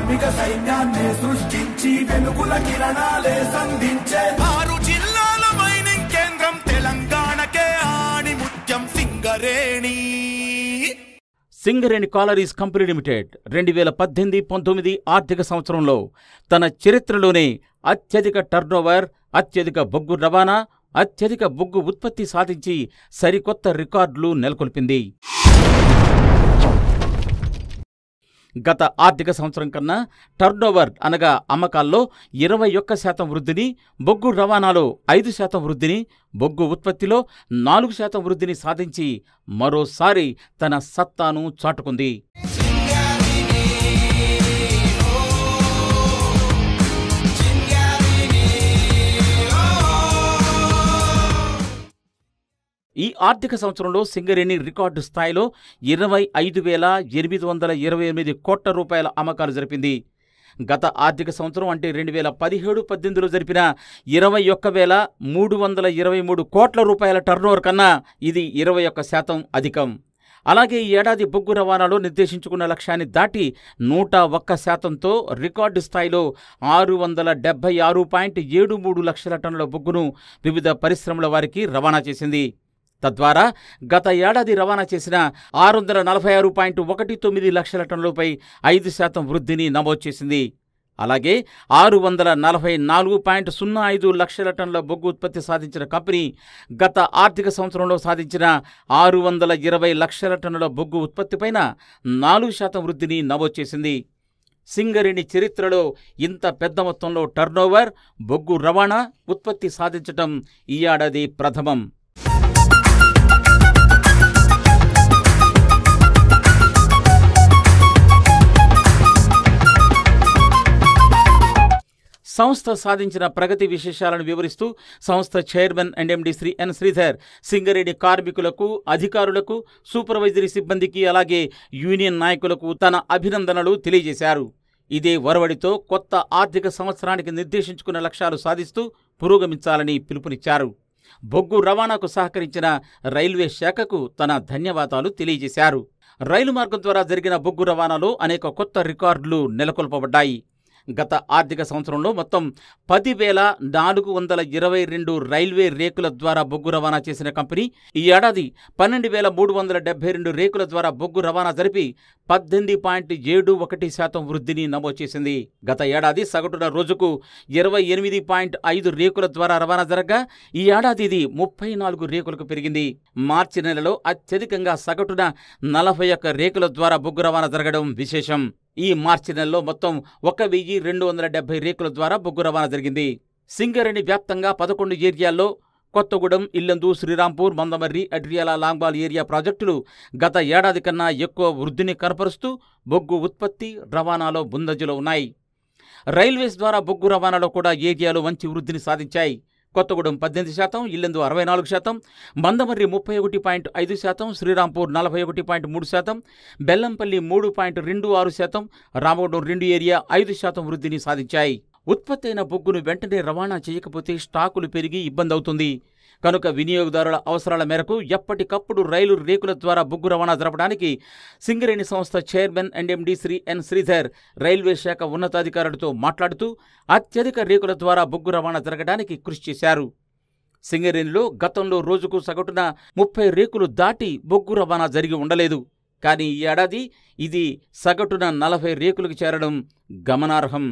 కార్మిక సైన్యాన్ని సృష్టించి వెలుగుల కిరణాలే సంధించే 6 జిల్లాల మైనింగ్ కేంద్రం తెలంగాణకే ఆణిముత్యం Singareni. Singareni collieries company limited 2018-19 ఆర్థిక సంవత్సరంలో తన చరిత్రలోనే అత్యధిక టర్నోవర్, అత్యధిక బొగ్గు రవాణా, అత్యధిక బొగ్గు ఉత్పత్తి సాధించి సరికొత్త రికార్డులు నెలకొల్పింది. గత ఆర్థిక సంవత్సరం కన్నా టర్నోవర్ అనగా అమ్మకాల్లో 21% వృద్ధిని, బొగ్గు రవాణాలో 5% వృద్ధిని, బొగ్గు ఉత్పత్తిలో 4% వృద్ధిని సాధించి మరోసారి తన సత్తాను చాటుకుంది. ఈ ఆర్థిక సంవత్సరంలో సింగరేణి రికార్డు స్థాయిలో 25,828 కోట్ల రూపాయల అమ్మకాలు జరిపింది. గత ఆర్థిక సంవత్సరం అంటే 2017-18లో జరిపిన 21,323 కోట్ల రూపాయల టర్నోవర్ కన్నా ఇది 21% అధికం. అలాగే ఈ ఏడాది బొగ్గు రవాణాలో నిర్దేశించుకున్న లక్ష్యాన్ని దాటి 101%తో రికార్డు స్థాయిలో 676.73 లక్షల టన్నుల బొగ్గును వివిధ పరిశ్రమల వారికి రవాణా చేసింది. తద్వారా గత ఏడాది రవాణా చేసిన 646.19 లక్షల టన్నులపై 5% వృద్ధిని నమోదు చేసింది. అలాగే 644.05 లక్షల టన్నుల బొగ్గు ఉత్పత్తి సాధించిన కంపెనీ గత ఆర్థిక సంవత్సరంలో సాధించిన 620 లక్షల టన్నుల బొగ్గు ఉత్పత్తిపైన 4% వృద్ధిని నమోదు చేసింది. సింగరేణి చరిత్రలో ఇంత పెద్ద మొత్తంలో టర్నోవర్, బొగ్గు రవాణా, ఉత్పత్తి సాధించటం ఈ ఏడాది ప్రథమం. సంస్థ సాధించిన ప్రగతి విశేషాలను వివరిస్తూ సంస్థ chairman and MD Shri N Sridhar Singareni కార్మికులకు, అధికారులకు, సూపర్వైజరీ సిబ్బందికి అలాగే యూనియన్ నాయకులకు తన అభినందనలు తెలియజేశారు. ఇదే ఒరవడితో కొత్త ఆర్థిక సంవత్సరానికి నిర్దేశించుకున్న లక్ష్యాలు సాధిస్తూ పురోగమించాలని పిలుపునిచ్చారు. బొగ్గు రవాణాకు సహకరించిన రైల్వే శాఖకు తన ధన్యవాదాలు తెలియజేశారు. రైలు మార్గం ద్వారా జరిగిన బొగ్గు రవాణాలో అనేక కొత్త రికార్డులు నెలకొల్పబడ్డాయి. గత ఆర్థిక సంవత్సరంలో మొత్తం 10,422 రైల్వే రేకుల ద్వారా బొగ్గు రవాణా చేసిన కంపెనీ ఈ ఏడాది 12,372 రేకుల ద్వారా బొగ్గు రవాణా జరిపి 18.71% వృద్ధిని నమోదు చేసింది. గత ఏడాది సగటున రోజుకు 28.5 రేకుల ద్వారా రవాణా జరగగా ఈ ఏడాది ఇది 34 రేకులకు పెరిగింది. మార్చి నెలలో అత్యధికంగా సగటున 41 రేకుల ద్వారా బొగ్గు రవాణా జరగడం విశేషం. ఈ మార్చి నెలలో మొత్తం 1,270 రేకుల ద్వారా బొగ్గు రవాణా జరిగింది. సింగరేణి వ్యాప్తంగా 11 ఏరియాల్లో కొత్తగూడెం, ఇల్లందు, శ్రీరాంపూర్, మందమర్రి, అడ్రియాల, లాంగ్బాల్ ఏరియా ప్రాజెక్టులు గత ఏడాది కన్నా ఎక్కువ వృద్ధిని కనపరుస్తూ బొగ్గు ఉత్పత్తి, రవాణాలో ముందంజలో ఉన్నాయి. రైల్వేస్ ద్వారా బొగ్గు రవాణాలో కూడా ఏరియాలు మంచి వృద్ధిని సాధించాయి. కొత్తగూడెం 18%, ఇల్లందు 64%, మందమర్రి 31.5%, శ్రీరాంపూర్ 41.3%, బెల్లంపల్లి 3.26%, రామగుండం 2 ఏరియా 5% వృద్ధిని సాధించాయి. ఉత్పత్తి అయిన బొగ్గును వెంటనే రవాణా చేయకపోతే స్టాకులు పెరిగి ఇబ్బంది అవుతుంది. కనుక వినియోగదారుల అవసరాల మేరకు ఎప్పటికప్పుడు రైలు రేకుల ద్వారా బొగ్గు రవాణా జరపడానికి సింగరేణి సంస్థ chairman and MD Shri N Sridhar railway శాఖ ఉన్నతాధికారులతో మాట్లాడుతూ అత్యధిక రేకుల ద్వారా బొగ్గు రవాణా జరగడానికి కృషి చేశారు. సింగరేణిలో గతంలో రోజుకు సగటున 30 రేకులు దాటి బొగ్గు రవాణా జరిగి ఉండలేదు. కానీ ఈ ఏడాది ఇది సగటున 40 రేకులకు చేరడం గమనార్హం.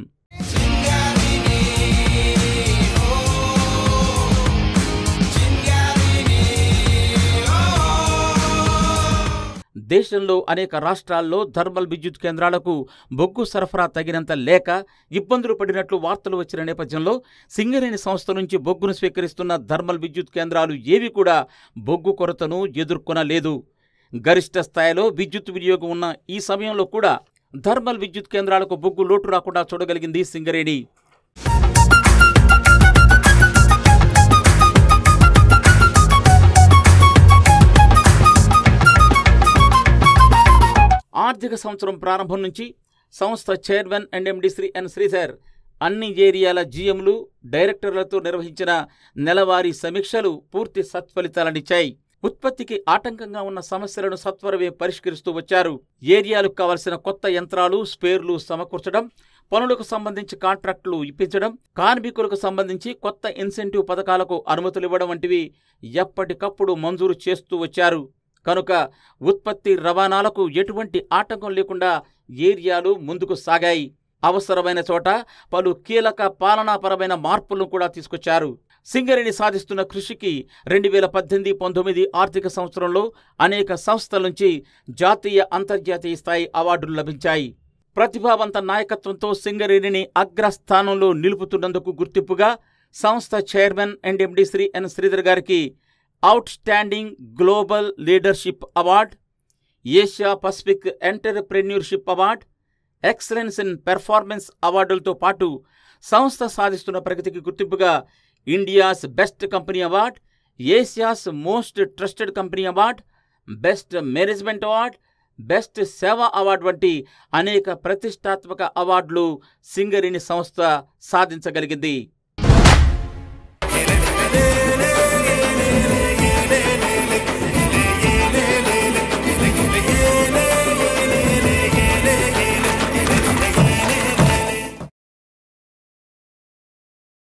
దేశంలో అనేక రాష్ట్రాల్లో థర్మల్ విద్యుత్ కేంద్రాలకు బొగ్గు సరఫరా తగినంత లేక ఇబ్బందులు పడినట్లు వార్తలు వచ్చిన నేపథ్యంలో సింగరేణి సంస్థ నుంచి బొగ్గును స్వీకరిస్తున్న థర్మల్ విద్యుత్ కేంద్రాలు ఏవి కూడా బొగ్గు కొరతను ఎదుర్కొనలేదు. గరిష్ట స్థాయిలో విద్యుత్ వినియోగం ఉన్న ఈ సమయంలో కూడా థర్మల్ విద్యుత్ కేంద్రాలకు బొగ్గు లోటు రాకుండా చూడగలిగింది సింగరేణి. ఆర్థిక సంవత్సరం ప్రారంభం నుంచి సంస్థ chairman and MD Shri N Sridhar అన్ని ఏరియాల జీఎంలు, డైరెక్టర్లతో నిర్వహించిన నెలవారీ సమీక్షలు పూర్తి సత్ఫలితాలనిచ్చాయి. ఉత్పత్తికి ఆటంకంగా ఉన్న సమస్యలను సత్వరమే పరిష్కరిస్తూ వచ్చారు. ఏరియాలకు కావలసిన కొత్త యంత్రాలు, స్పేర్లు సమకూర్చడం, పనులకు సంబంధించి కాంట్రాక్టులు ఇప్పించడం, కార్మికులకు సంబంధించి కొత్త ఇన్సెంటివ్ పథకాలకు అనుమతులివ్వడం వంటివి ఎప్పటికప్పుడు మంజూరు చేస్తూ వచ్చారు. కనుక ఉత్పత్తి రవాణాలకు ఎటువంటి ఆటంకం లేకుండా ఏరియాలు ముందుకు సాగాయి. అవసరమైన చోట పలు కీలక పాలనాపరమైన మార్పులను కూడా తీసుకొచ్చారు. సింగరేణి సాధిస్తున్న కృషికి 2018-19 ఆర్థిక సంవత్సరంలో అనేక సంస్థల నుంచి జాతీయ, అంతర్జాతీయ స్థాయి అవార్డులు లభించాయి. ప్రతిభావంత నాయకత్వంతో సింగరేణిని అగ్రస్థానంలో నిలుపుతున్నందుకు గుర్తింపుగా సంస్థ chairman and MD Shri N Sridhar గారికి outstanding global leadership award, Asia Pacific entrepreneurship award, excellence in performance అవార్డులతో పాటు సంస్థ సాధిస్తున్న ప్రగతికి గుర్తింపుగా India's best company award, Asia's most trusted company award, best management award, best సేవా అవార్డు వంటి అనేక ప్రతిష్టాత్మక అవార్డులు సింగరేణి సంస్థ సాధించగలిగింది.